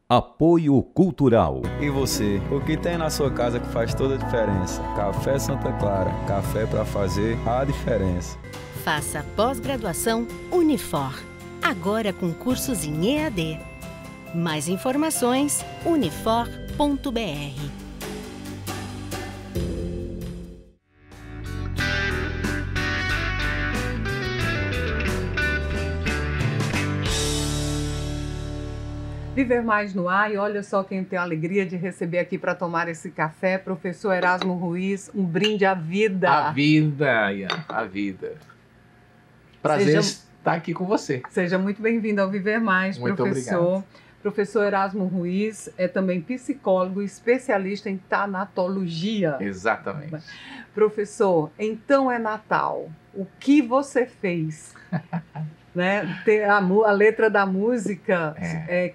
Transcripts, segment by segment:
Apoio Cultural. E você, o que tem na sua casa que faz toda a diferença? Café Santa Clara, café para fazer a diferença. Faça pós-graduação Unifor, agora com cursos em EAD. Mais informações, unifor.br. Viver Mais no ar, e olha só quem tem a alegria de receber aqui para tomar esse café, professor Erasmo Ruiz, um brinde à vida. A vida, Ian, a vida. Prazer estar aqui com você. Seja muito bem-vindo ao Viver Mais, muito professor. Obrigado. Professor Erasmo Ruiz é também psicólogo e especialista em tanatologia. Exatamente. Professor, então é Natal. O que você fez? Né? A letra da música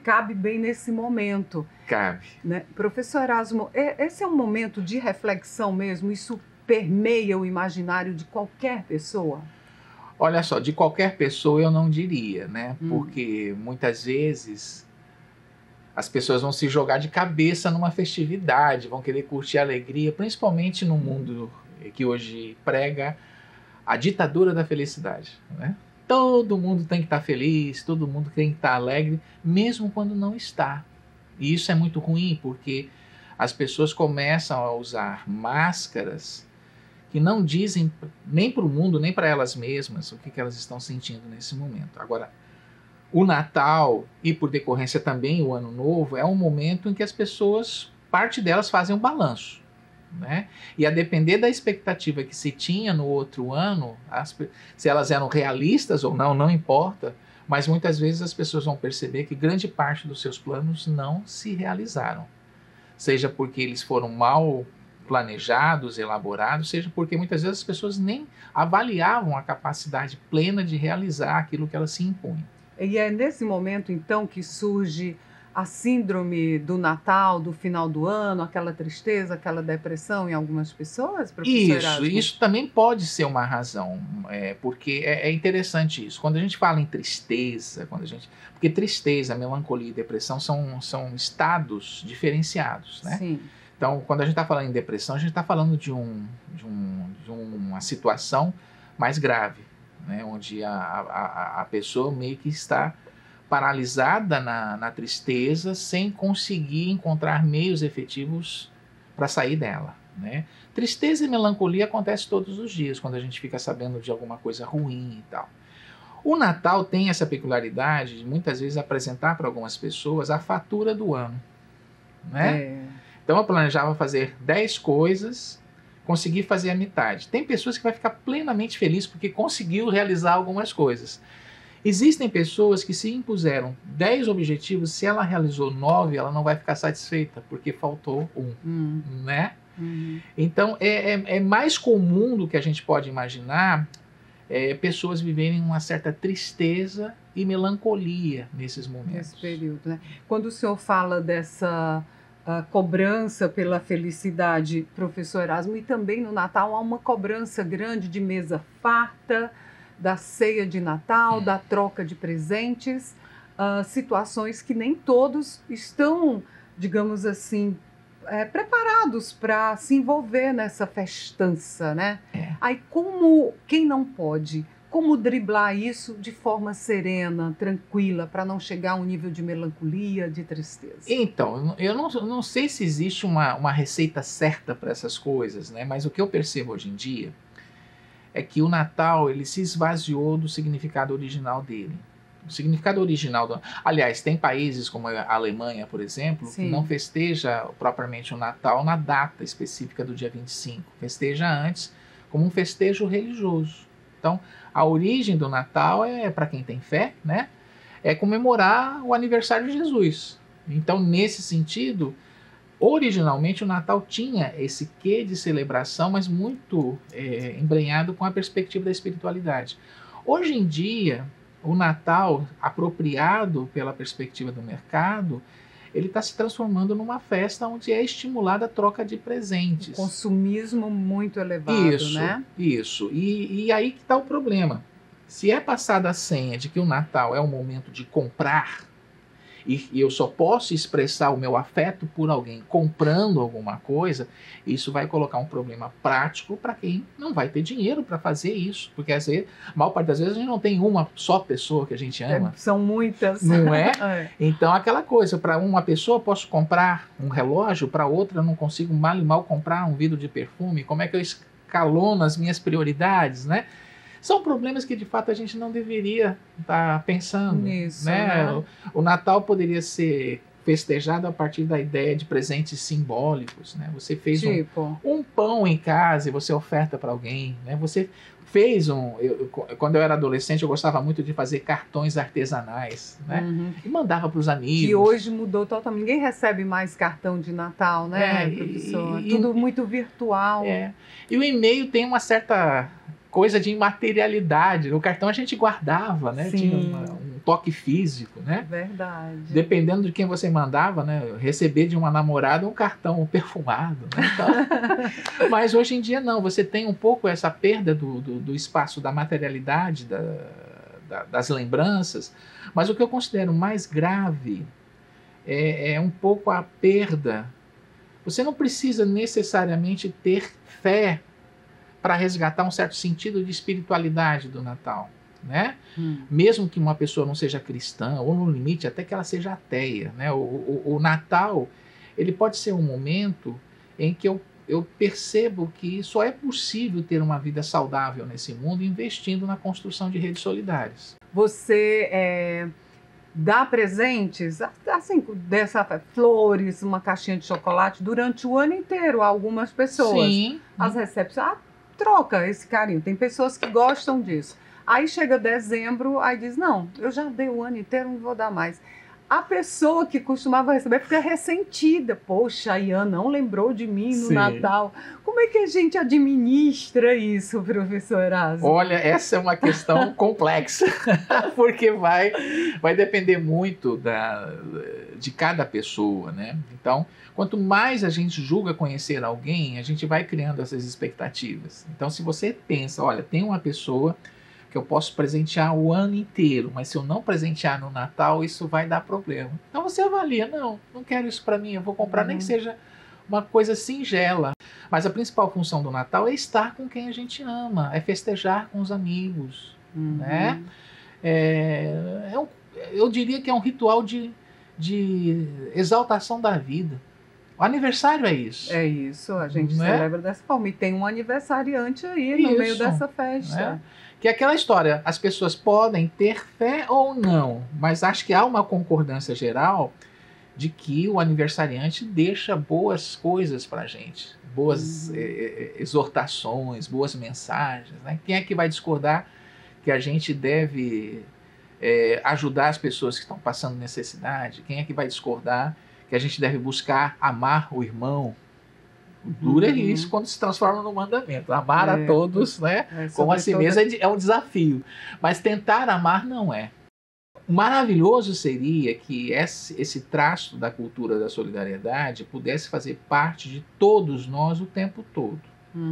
cabe bem nesse momento. Cabe. Né? Professor Erasmo, esse é um momento de reflexão mesmo? Isso permeia o imaginário de qualquer pessoa? Olha só, de qualquer pessoa eu não diria, né? Porque muitas vezes as pessoas vão se jogar de cabeça numa festividade, vão querer curtir a alegria, principalmente no mundo que hoje prega a ditadura da felicidade, né? Todo mundo tem que estar feliz, todo mundo tem que estar alegre, mesmo quando não está. E isso é muito ruim, porque as pessoas começam a usar máscaras que não dizem nem para o mundo, nem para elas mesmas o que elas estão sentindo nesse momento. Agora, o Natal e, por decorrência também, o Ano Novo, é um momento em que as pessoas, parte delas fazem um balanço. Né? E a depender da expectativa que se tinha no outro ano, se elas eram realistas ou não, não importa, mas muitas vezes as pessoas vão perceber que grande parte dos seus planos não se realizaram. Seja porque eles foram mal planejados, elaborados, seja porque muitas vezes as pessoas nem avaliavam a capacidade plena de realizar aquilo que elas se impunham. E é nesse momento, então, que surge a síndrome do Natal, do final do ano, aquela tristeza, aquela depressão em algumas pessoas, professor Erasmo? Isso também pode ser uma razão, porque é interessante isso. Quando a gente fala em tristeza, porque tristeza, melancolia e depressão são estados diferenciados, né? Sim. Então, quando a gente está falando em depressão, a gente está falando de uma situação mais grave, né? Onde a pessoa meio que está paralisada na tristeza, sem conseguir encontrar meios efetivos para sair dela, né? Tristeza e melancolia acontece todos os dias, quando a gente fica sabendo de alguma coisa ruim e tal. O Natal tem essa peculiaridade de muitas vezes apresentar para algumas pessoas a fatura do ano, né? Então eu planejava fazer 10 coisas, consegui fazer a metade. Tem pessoas que vai ficar plenamente feliz porque conseguiu realizar algumas coisas. Existem pessoas que se impuseram 10 objetivos, se ela realizou 9, ela não vai ficar satisfeita, porque faltou um, né? Então, é mais comum do que a gente pode imaginar pessoas viverem uma certa tristeza e melancolia nesses momentos. Nesse período, né? Quando o senhor fala dessa cobrança pela felicidade, professor Erasmo, e também no Natal há uma cobrança grande de mesa farta, da ceia de Natal, da troca de presentes, situações que nem todos estão, digamos assim, preparados para se envolver nessa festança, né? Aí quem não pode, como driblar isso de forma serena, tranquila, para não chegar a um nível de melancolia, de tristeza? Então, eu não sei se existe uma receita certa para essas coisas, né? Mas o que eu percebo hoje em dia é que o Natal ele se esvaziou do significado original dele. O significado original Aliás, tem países como a Alemanha, por exemplo, Sim, que não festeja propriamente o Natal na data específica do dia 25. Festeja antes como um festejo religioso. Então, a origem do Natal para quem tem fé, né? É comemorar o aniversário de Jesus. Então, nesse sentido, originalmente o Natal tinha esse quê de celebração, mas muito embrenhado com a perspectiva da espiritualidade. Hoje em dia, o Natal, apropriado pela perspectiva do mercado, ele está se transformando numa festa onde é estimulada a troca de presentes. Um consumismo muito elevado, né? Isso. E aí que está o problema. Se é passada a senha de que o Natal é um momento de comprar, e eu só posso expressar o meu afeto por alguém comprando alguma coisa, isso vai colocar um problema prático para quem não vai ter dinheiro para fazer isso. Porque às vezes, a maior parte das vezes a gente não tem uma só pessoa que a gente ama. São muitas. Não é? Então aquela coisa, para uma pessoa eu posso comprar um relógio, para outra eu não consigo mal comprar um vidro de perfume. Como é que eu escalono as minhas prioridades, né? São problemas que de fato a gente não deveria estar pensando. Nisso, né? O Natal poderia ser festejado a partir da ideia de presentes simbólicos, né? Você fez um pão em casa e você oferta para alguém, né? Você fez quando eu era adolescente eu gostava muito de fazer cartões artesanais, né? E mandava para os amigos. E hoje mudou totalmente, ninguém recebe mais cartão de Natal, né, professor? Tudo muito virtual. E o e-mail tem uma certa coisa de imaterialidade. No cartão a gente guardava, né? Sim. Tinha um toque físico, né? Verdade. Dependendo de quem você mandava, né? Receber de uma namorada um cartão perfumado, né? Então, mas hoje em dia não, você tem um pouco essa perda do espaço da materialidade, das lembranças, mas o que eu considero mais grave é um pouco a perda. Você não precisa necessariamente ter fé para resgatar um certo sentido de espiritualidade do Natal, né? Mesmo que uma pessoa não seja cristã, ou no limite até que ela seja ateia, né? O Natal, ele pode ser um momento em que eu percebo que só é possível ter uma vida saudável nesse mundo investindo na construção de redes solidárias. Você dá presentes, assim, flores, uma caixinha de chocolate durante o ano inteiro a algumas pessoas. Sim. As recepções, troca esse carinho. Tem pessoas que gostam disso. Aí chega dezembro, aí diz, não, eu já dei o ano inteiro, não vou dar mais. A pessoa que costumava receber fica ressentida. Poxa, a Ian não lembrou de mim no Natal. Como é que a gente administra isso, professor Erasmo? Olha, essa é uma questão complexa, porque vai depender muito de cada pessoa, né? Então, quanto mais a gente julga conhecer alguém, a gente vai criando essas expectativas. Então, se você pensa, olha, tem uma pessoa que eu posso presentear o ano inteiro, mas se eu não presentear no Natal, isso vai dar problema. Então você avalia, não quero isso para mim, eu vou comprar nem que seja uma coisa singela. Mas a principal função do Natal é estar com quem a gente ama, é festejar com os amigos, né? Eu diria que é um ritual de exaltação da vida. O aniversário é isso. É isso, a gente celebra dessa forma. E tem um aniversariante aí no meio dessa festa. Né? Que é aquela história, as pessoas podem ter fé ou não, mas acho que há uma concordância geral de que o aniversariante deixa boas coisas para a gente, boas exortações, boas mensagens, né? Quem é que vai discordar que a gente deve ajudar as pessoas que estão passando necessidade? Quem é que vai discordar que a gente deve buscar amar o irmão? Dura isso quando se transforma no mandamento. Amar a todos, né? Como a si mesmo é um desafio. Mas tentar amar não é. O maravilhoso seria que esse traço da cultura da solidariedade pudesse fazer parte de todos nós o tempo todo.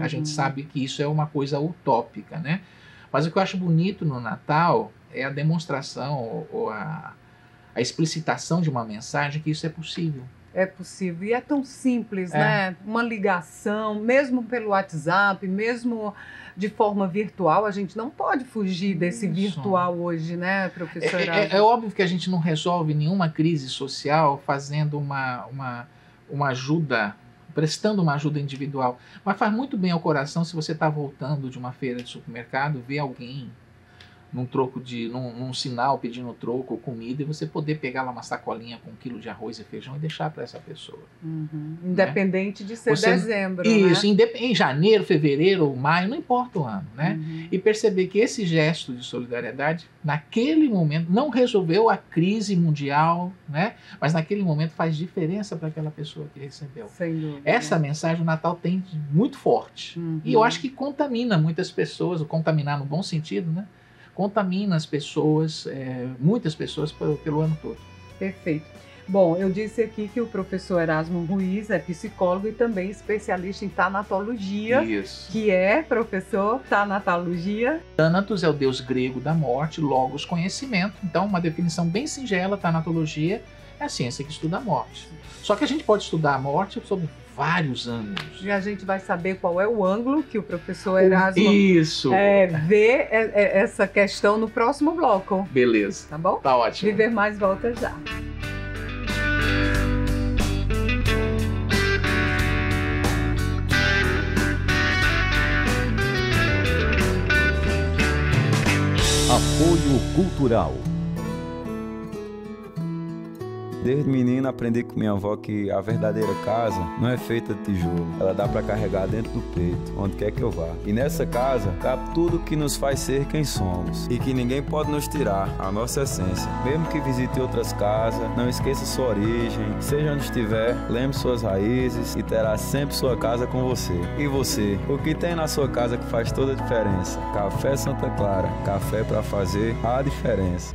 A gente sabe que isso é uma coisa utópica, né? Mas o que eu acho bonito no Natal é a demonstração ou a explicitação de uma mensagem que isso é possível. É possível. E é tão simples, né? Uma ligação, mesmo pelo WhatsApp, mesmo de forma virtual, a gente não pode fugir desse virtual hoje, né, professor? É óbvio que a gente não resolve nenhuma crise social fazendo uma ajuda, prestando uma ajuda individual. Mas faz muito bem ao coração se você está voltando de uma feira de supermercado, ver alguém num sinal pedindo troco ou comida, e você poder pegar lá uma sacolinha com 1 quilo de arroz e feijão e deixar para essa pessoa. Independente de ser dezembro, isso, né? Em janeiro, fevereiro ou maio, não importa o ano, né? E perceber que esse gesto de solidariedade, naquele momento, não resolveu a crise mundial, né? Mas naquele momento faz diferença para aquela pessoa que recebeu. Sem dúvida. Essa mensagem o Natal tem muito forte. E eu acho que contamina muitas pessoas, contaminar no bom sentido, né? Contamina as pessoas, muitas pessoas pelo ano todo. Perfeito. Bom, eu disse aqui que o professor Erasmo Ruiz é psicólogo e também especialista em tanatologia. Isso. Que é, professor, tanatologia. Thanatos é o deus grego da morte, logos, conhecimento. Então, uma definição bem singela, tanatologia é a ciência que estuda a morte. Só que a gente pode estudar a morte sob vários ângulos. E a gente vai saber qual é o ângulo que o professor Erasmo vê essa questão no próximo bloco. Beleza. Tá bom? Tá ótimo. Viver Mais volta já. Apoio Cultural. Desde menino aprendi com minha avó que a verdadeira casa não é feita de tijolo. Ela dá para carregar dentro do peito, onde quer que eu vá. E nessa casa cabe tudo que nos faz ser quem somos. E que ninguém pode nos tirar a nossa essência. Mesmo que visite outras casas, não esqueça sua origem. Seja onde estiver, lembre suas raízes e terá sempre sua casa com você. E você? O que tem na sua casa que faz toda a diferença? Café Santa Clara. Café para fazer a diferença.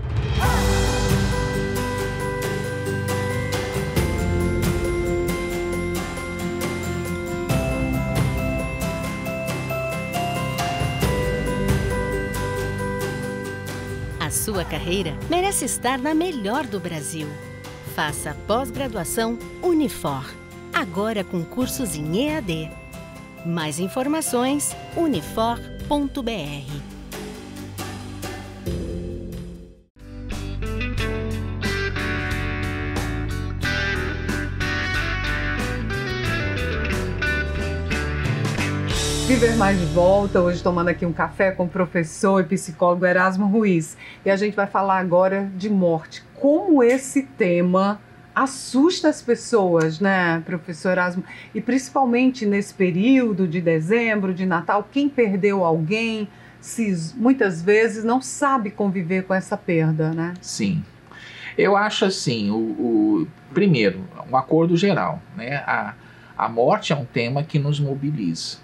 Sua carreira merece estar na melhor do Brasil. Faça pós-graduação Unifor, agora com cursos em EAD. Mais informações, unifor.br. Viver Mais de volta, hoje tomando aqui um café com o professor e psicólogo Erasmo Ruiz. E a gente vai falar agora de morte. Como esse tema assusta as pessoas, né, professor Erasmo? E principalmente nesse período de dezembro, de Natal, quem perdeu alguém, muitas vezes não sabe conviver com essa perda, né? Sim. Eu acho assim, primeiro, um acordo geral, né? A morte é um tema que nos mobiliza.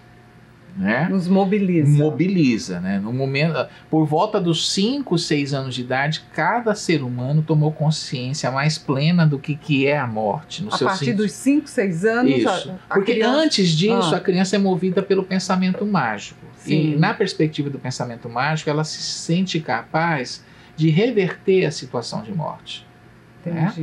Né? Nos mobiliza. Mobiliza, né? No momento, por volta dos 5, 6 anos de idade, cada ser humano tomou consciência mais plena do que é a morte. A partir dos 5, 6 anos? Isso. Porque criança... antes disso, a criança é movida pelo pensamento mágico. Sim. E na perspectiva do pensamento mágico, ela se sente capaz de reverter a situação de morte. Entendi.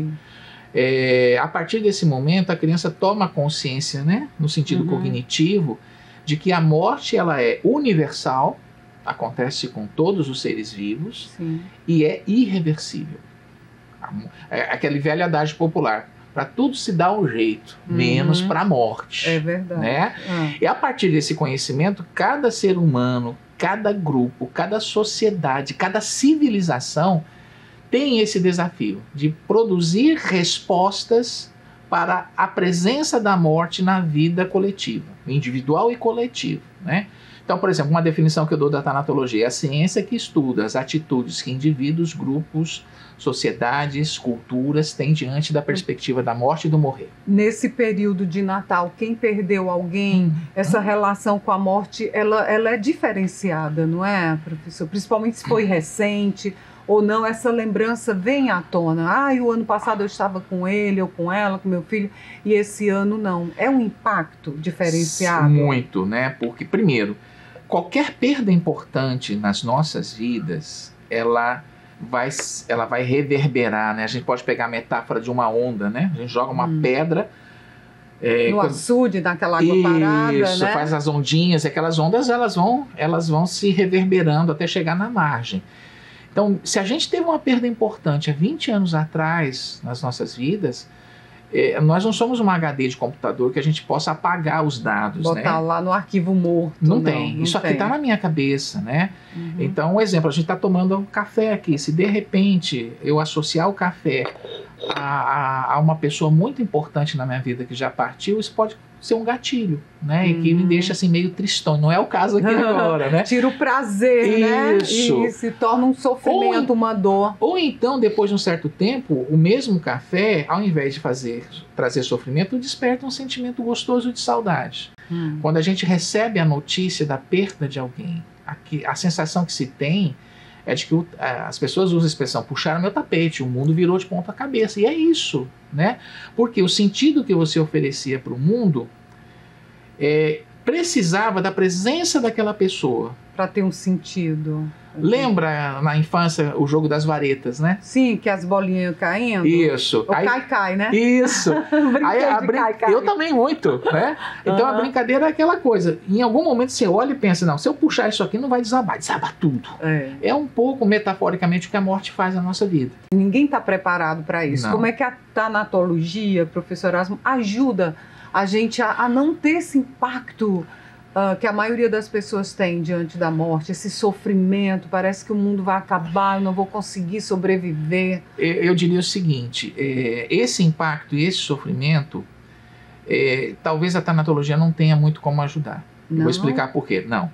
Né? A partir desse momento, a criança toma consciência, né? No sentido cognitivo, de que a morte ela é universal, acontece com todos os seres vivos. Sim. E é irreversível. É aquele velho adágio popular, para tudo se dá um jeito, menos para a morte. É verdade. Né? E a partir desse conhecimento, cada ser humano, cada grupo, cada sociedade, cada civilização tem esse desafio de produzir respostas para a presença da morte na vida coletiva, individual e coletiva, né? Então, por exemplo, uma definição que eu dou da tanatologia é a ciência que estuda as atitudes que indivíduos, grupos, sociedades, culturas têm diante da perspectiva da morte e do morrer. Nesse período de Natal, quem perdeu alguém, essa relação com a morte, ela é diferenciada, não é, professor? Principalmente se foi recente ou não, essa lembrança vem à tona. O ano passado eu estava com ele ou com ela, com meu filho, e esse ano não. É um impacto diferenciado? Muito, né? Porque, primeiro, qualquer perda importante nas nossas vidas, ela vai reverberar, né? A gente pode pegar a metáfora de uma onda, né? A gente joga uma pedra... no açude, naquela água parada, né? Isso, faz as ondinhas, e aquelas ondas elas vão se reverberando até chegar na margem. Então, se a gente teve uma perda importante há 20 anos atrás nas nossas vidas, nós não somos uma HD de computador que a gente possa apagar os dados. Botar lá no arquivo morto. Não tem. Isso aqui está na minha cabeça, né? Então, um exemplo, a gente está tomando um café aqui. Se de repente eu associar o café a uma pessoa muito importante na minha vida que já partiu, isso pode ser um gatilho, né? E que me deixa assim meio tristão. Não é o caso aqui agora, né? Tira o prazer, né? Isso. E se torna um sofrimento, uma dor. Ou então, depois de um certo tempo, o mesmo café, ao invés de trazer sofrimento, desperta um sentimento gostoso de saudade. Quando a gente recebe a notícia da perda de alguém, a sensação que se tem é de que as pessoas usam a expressão puxaram meu tapete, o mundo virou de ponta cabeça. E é isso, né? Porque o sentido que você oferecia para o mundo precisava da presença daquela pessoa. Para ter um sentido. Lembra na infância o jogo das varetas, né? Sim, que as bolinhas caindo. Isso. O cai-cai, né? Isso. Cai-cai. Eu também muito, né? Então a brincadeira é aquela coisa. Em algum momento você olha e pensa, não, se eu puxar isso aqui não vai desabar tudo. É um pouco, metaforicamente, o que a morte faz na nossa vida. Ninguém está preparado para isso. Não. Como é que a tanatologia, professor Erasmo, ajuda a gente a não ter esse impacto que a maioria das pessoas tem diante da morte, esse sofrimento, parece que o mundo vai acabar, eu não vou conseguir sobreviver? Eu diria o seguinte, esse impacto e esse sofrimento, talvez a tanatologia não tenha muito como ajudar. Não? Vou explicar por quê. Não.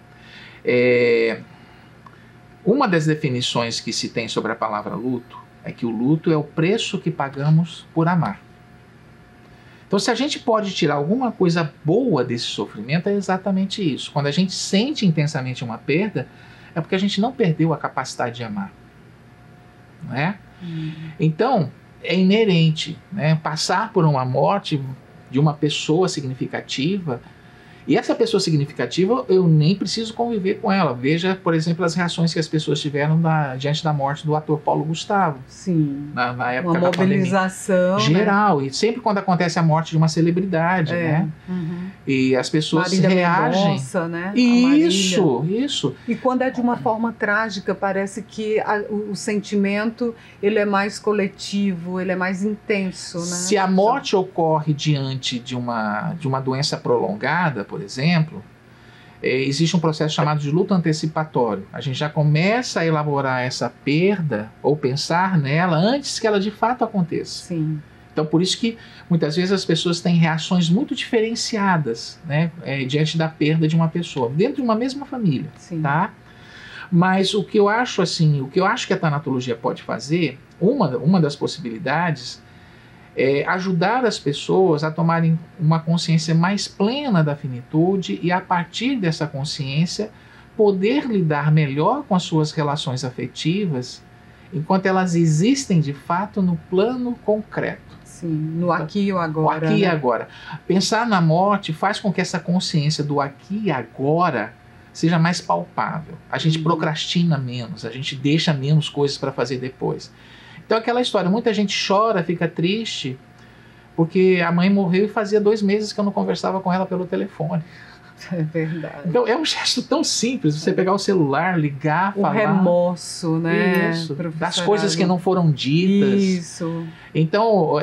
Uma das definições que se tem sobre a palavra luto é que o luto é o preço que pagamos por amar. Então, se a gente pode tirar alguma coisa boa desse sofrimento, é exatamente isso. Quando a gente sente intensamente uma perda, é porque a gente não perdeu a capacidade de amar. Não é? Então, é inerente, né? Passar por uma morte de uma pessoa significativa. E essa pessoa significativa, eu nem preciso conviver com ela. Veja, por exemplo, as reações que as pessoas tiveram diante da morte do ator Paulo Gustavo. Sim. Na época uma da pandemia. mobilização. Geral. Né? E sempre quando acontece a morte de uma celebridade, né? E as pessoas Marília reagem. Mendonça, né? Isso. E quando é de uma forma trágica, parece que o sentimento ele é mais coletivo, ele é mais intenso, né? Se a morte ocorre diante de uma doença prolongada, por exemplo, existe um processo chamado de luto antecipatório. A gente já começa a elaborar essa perda ou pensar nela antes que ela de fato aconteça. Sim. Então, por isso que muitas vezes as pessoas têm reações muito diferenciadas, né, diante da perda de uma pessoa, dentro de uma mesma família. Sim. Tá? Mas o que eu acho que a tanatologia pode fazer, uma das possibilidades, é ajudar as pessoas a tomarem uma consciência mais plena da finitude e, a partir dessa consciência, poder lidar melhor com as suas relações afetivas enquanto elas existem de fato no plano concreto. Sim, no aqui e o agora. O aqui e né? agora. Pensar na morte faz com que essa consciência do aqui e agora seja mais palpável. A gente procrastina menos, a gente deixa menos coisas para fazer depois. Então aquela história, muita gente chora, fica triste, porque a mãe morreu e fazia 2 meses que eu não conversava com ela pelo telefone. É verdade. Então é um gesto tão simples, você pegar o celular, ligar, falar. O remorso, né? Isso, das coisas que não foram ditas. Isso. Então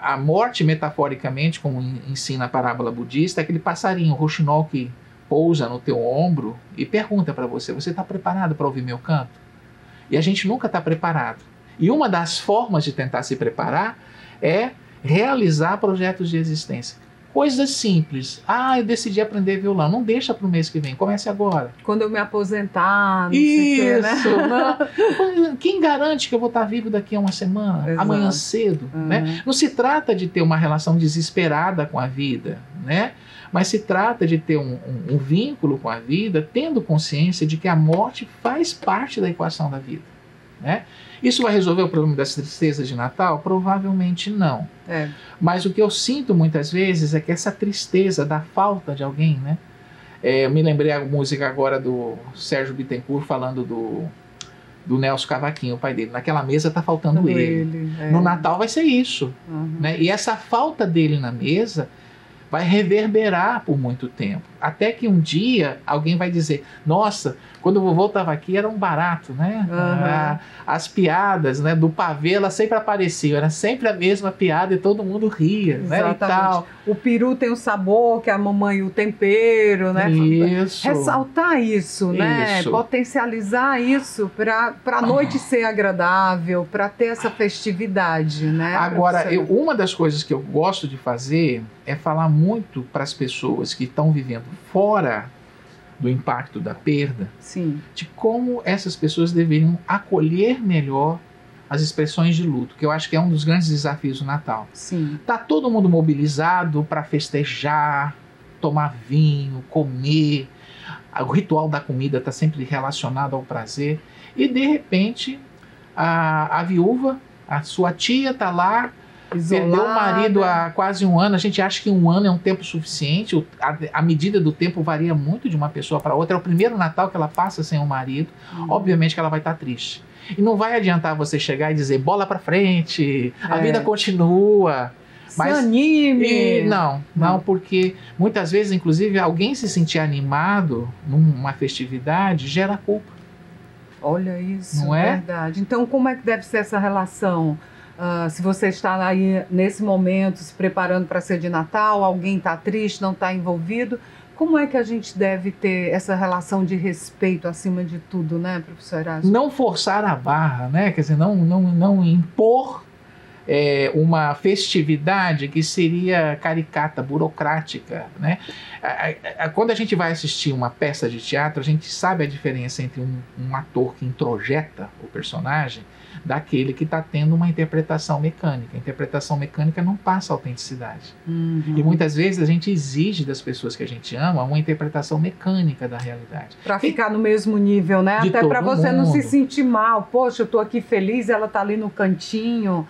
a morte, metaforicamente, como ensina a parábola budista, é aquele passarinho, o roxinol, que pousa no teu ombro e pergunta para você está preparado para ouvir meu canto? E a gente nunca está preparado. E uma das formas de tentar se preparar é realizar projetos de existência. Coisas simples. Eu decidi aprender violão. Não deixa para o mês que vem, comece agora. Quando eu me aposentar, não sei o quê, né? Não. Quem garante que eu vou estar vivo daqui a uma semana? Exato. Amanhã cedo? Né? Não se trata de ter uma relação desesperada com a vida, né? Mas se trata de ter um vínculo com a vida, tendo consciência de que a morte faz parte da equação da vida, né? Isso vai resolver o problema das tristezas de Natal? Provavelmente não. Mas o que eu sinto muitas vezes é que essa tristeza da falta de alguém, né? Eu me lembrei a música agora do Sérgio Bittencourt falando do Nelson Cavaquinho, o pai dele. Naquela mesa está faltando ele. No Natal vai ser isso. Né? E essa falta dele na mesa vai reverberar por muito tempo. Até que um dia alguém vai dizer, nossa, quando o vovô estava aqui era um barato, né? As piadas, né, do pavê, elas sempre apareciam, era sempre a mesma piada e todo mundo ria, né? E tal. O peru tem o sabor, que a mamãe o tempero, né? Isso. Ressaltar isso, né? Isso. Potencializar isso para a noite ser agradável, para ter essa festividade, né? Agora, uma das coisas que eu gosto de fazer é falar muito para as pessoas que estão vivendo fora do impacto da perda, Sim. de como essas pessoas deveriam acolher melhor as expressões de luto, que eu acho que é um dos grandes desafios do Natal. Sim. Tá todo mundo mobilizado para festejar, tomar vinho, comer, o ritual da comida está sempre relacionado ao prazer, e de repente a viúva, a sua tia está lá isolada. Perdeu o marido há quase 1 ano, a gente acha que 1 ano é um tempo suficiente, a medida do tempo varia muito de uma pessoa para outra. É o primeiro Natal que ela passa sem o marido, obviamente que ela vai estar triste. E não vai adiantar você chegar e dizer, bola para frente, a vida continua. Mas, se anime. Não, porque muitas vezes, inclusive, alguém se sentir animado numa festividade gera culpa. Olha isso, não é? Verdade. Então, como é que deve ser essa relação? Se você está aí nesse momento se preparando para ser de Natal, alguém está triste, não está envolvido, como é que a gente deve ter essa relação de respeito acima de tudo, né, professor Erasmo? Não forçar a barra, né? Quer dizer, não impor uma festividade que seria caricata, burocrática, né? Quando a gente vai assistir uma peça de teatro, a gente sabe a diferença entre um ator que introjeta o personagem daquele que está tendo uma interpretação mecânica. A interpretação mecânica não passa autenticidade. E muitas vezes a gente exige das pessoas que a gente ama uma interpretação mecânica da realidade. Para ficar no mesmo nível, né? Até para você não se sentir mal. Poxa, eu estou aqui feliz, ela está ali no cantinho.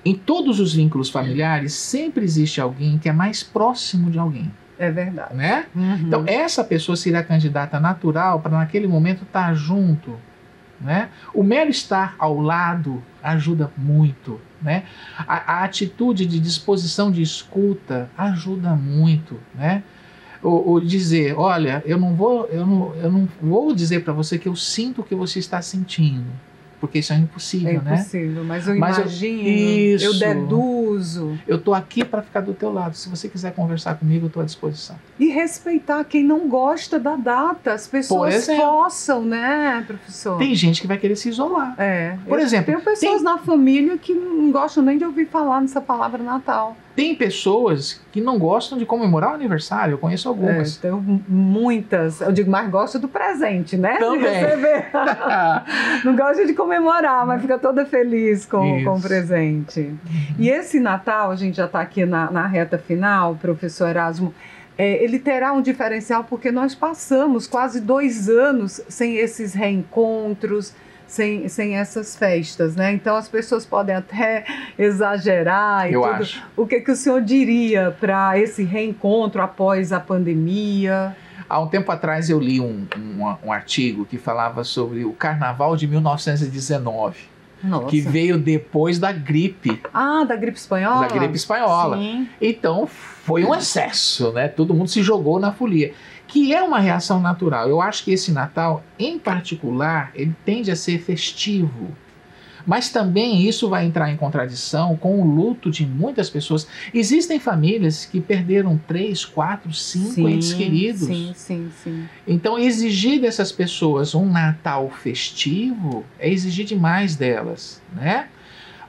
Em todos os vínculos familiares, sempre existe alguém que é mais próximo de alguém. É verdade. Né? Então, essa pessoa será candidata natural para, naquele momento, estar junto. Né? O mero estar ao lado ajuda muito. Né? A atitude de disposição de escuta ajuda muito. Né? O dizer, olha, eu não vou dizer para você que eu sinto o que você está sentindo. Porque isso é impossível, né? É impossível, mas eu imagino, eu deduzo. Eu estou aqui para ficar do teu lado. Se você quiser conversar comigo, eu estou à disposição. E respeitar quem não gosta da data. As pessoas forçam, né, professor? Tem gente que vai querer se isolar. Por exemplo, tem pessoas na família que não gostam nem de ouvir falar nessa palavra Natal. Tem pessoas que não gostam de comemorar o aniversário. Eu conheço algumas. Tem muitas. Eu digo, mas gosta do presente, né? Também. De receber. Não gosta de comemorar, mas fica toda feliz com o presente. E esse Natal, a gente já está aqui na reta final, professor Erasmo, ele terá um diferencial porque nós passamos quase 2 anos sem esses reencontros, sem essas festas, né? Então as pessoas podem até exagerar e tudo. Acho. O que o senhor diria para esse reencontro após a pandemia? Há um tempo atrás eu li um artigo que falava sobre o Carnaval de 1919. Nossa. Que veio depois da gripe. Da gripe espanhola? Da gripe espanhola. Sim. Então foi um excesso, né? Todo mundo se jogou na folia. Que é uma reação natural. Eu acho que esse Natal, em particular, ele tende a ser festivo. Mas também isso vai entrar em contradição com o luto de muitas pessoas. Existem famílias que perderam 3, 4, 5 entes queridos. Sim. Então, exigir dessas pessoas um Natal festivo é exigir demais delas, né?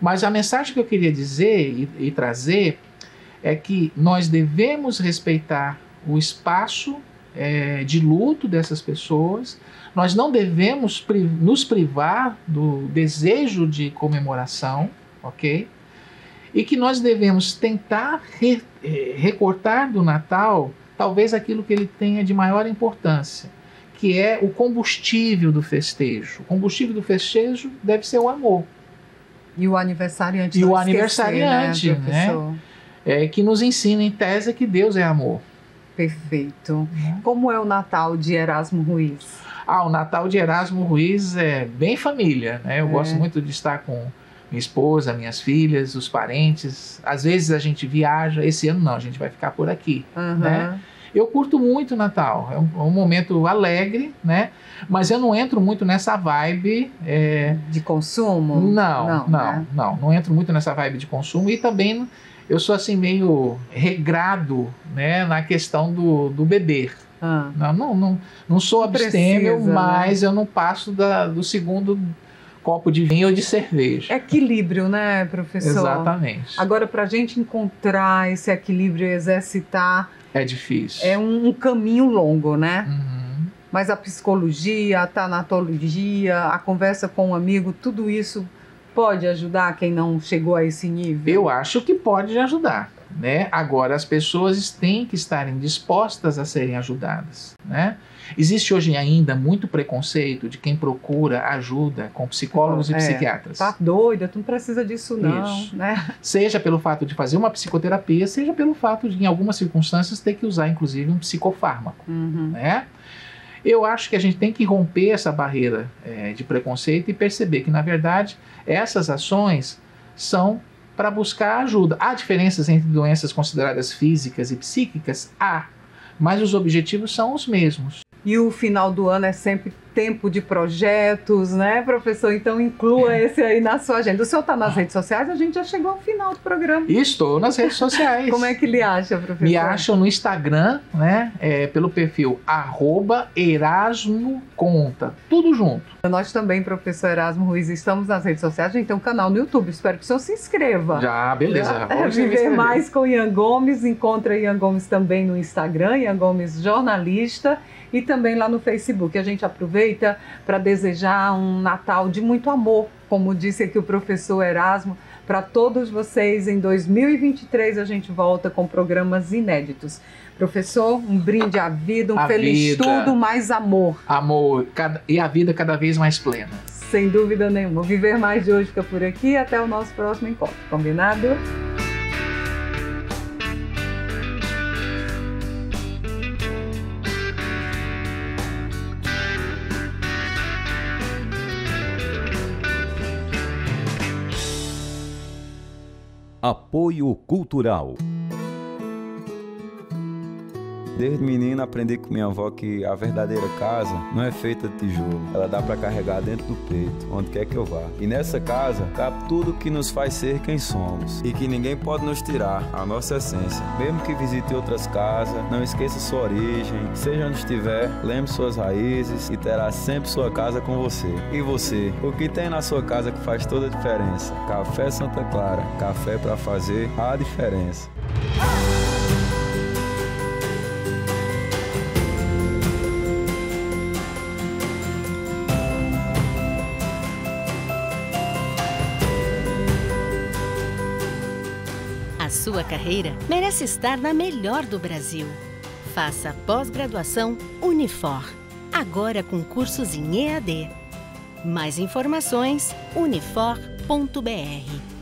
Mas a mensagem que eu queria dizer e trazer é que nós devemos respeitar o espaço de luto dessas pessoas. Nós não devemos nos privar do desejo de comemoração, ok? E que nós devemos tentar recortar do Natal talvez aquilo que ele tenha de maior importância, que é o combustível do festejo. O combustível do festejo deve ser o amor. E o aniversariante. E o aniversariante, né? Que nos ensina em tese que Deus é amor. Perfeito. Como é o Natal de Erasmo Ruiz? O Natal de Erasmo Ruiz é bem família, né? Eu gosto muito de estar com minha esposa, minhas filhas, os parentes. Às vezes a gente viaja, esse ano não, a gente vai ficar por aqui, né? Eu curto muito o Natal, é um momento alegre, né? Mas eu não entro muito nessa vibe... de consumo? Não entro muito nessa vibe de consumo e também... Eu sou assim meio regrado, né, na questão do beber. Não sou abstêmio, mas eu não passo do segundo copo de vinho ou de cerveja. Equilíbrio, né, professor? Exatamente. Agora, para a gente encontrar esse equilíbrio e exercitar... É difícil. É um caminho longo, né? Mas a psicologia, a tanatologia, a conversa com um amigo, tudo isso... Pode ajudar quem não chegou a esse nível? Eu acho que pode ajudar. né? Agora, as pessoas têm que estarem dispostas a serem ajudadas, né? Existe hoje ainda muito preconceito de quem procura ajuda com psicólogos e psiquiatras. Tá doida, tu não precisa disso não, Isso. né? Seja pelo fato de fazer uma psicoterapia, seja pelo fato de, em algumas circunstâncias, ter que usar, inclusive, um psicofármaco, né? Eu acho que a gente tem que romper essa barreira de preconceito e perceber que, na verdade, essas ações são para buscar ajuda. Há diferenças entre doenças consideradas físicas e psíquicas? Há, mas os objetivos são os mesmos. E o final do ano é sempre tempo de projetos, né, professor? Então inclua esse aí na sua agenda. O senhor está nas redes sociais? A gente já chegou ao final do programa. Estou nas redes sociais. Como é que lhe acha, professor? Me acham no Instagram, né, pelo perfil @ErasmoConta. Tudo junto. Nós também, professor Erasmo Ruiz, estamos nas redes sociais. A gente tem um canal no YouTube. Espero que o senhor se inscreva. Já, beleza. Viver Mais com Ian Gomes. Encontra Ian Gomes também no Instagram, Ian Gomes Jornalista. E também lá no Facebook. A gente aproveita para desejar um Natal de muito amor, como disse aqui o professor Erasmo, para todos vocês. Em 2023 a gente volta com programas inéditos. Professor, um brinde à vida, feliz tudo, mais amor. Amor, e a vida cada vez mais plena. Sem dúvida nenhuma. O Viver Mais de hoje fica por aqui. Até o nosso próximo encontro. Combinado? Apoio Cultural. Desde menino aprendi com minha avó que a verdadeira casa não é feita de tijolo. Ela dá para carregar dentro do peito, onde quer que eu vá. E nessa casa cabe tudo que nos faz ser quem somos. E que ninguém pode nos tirar a nossa essência. Mesmo que visite outras casas, não esqueça sua origem. Seja onde estiver, lembre suas raízes e terá sempre sua casa com você. E você? O que tem na sua casa que faz toda a diferença? Café Santa Clara. Café para fazer a diferença. A sua carreira merece estar na melhor do Brasil. Faça a pós-graduação Unifor, agora com cursos em EAD. Mais informações, unifor.br.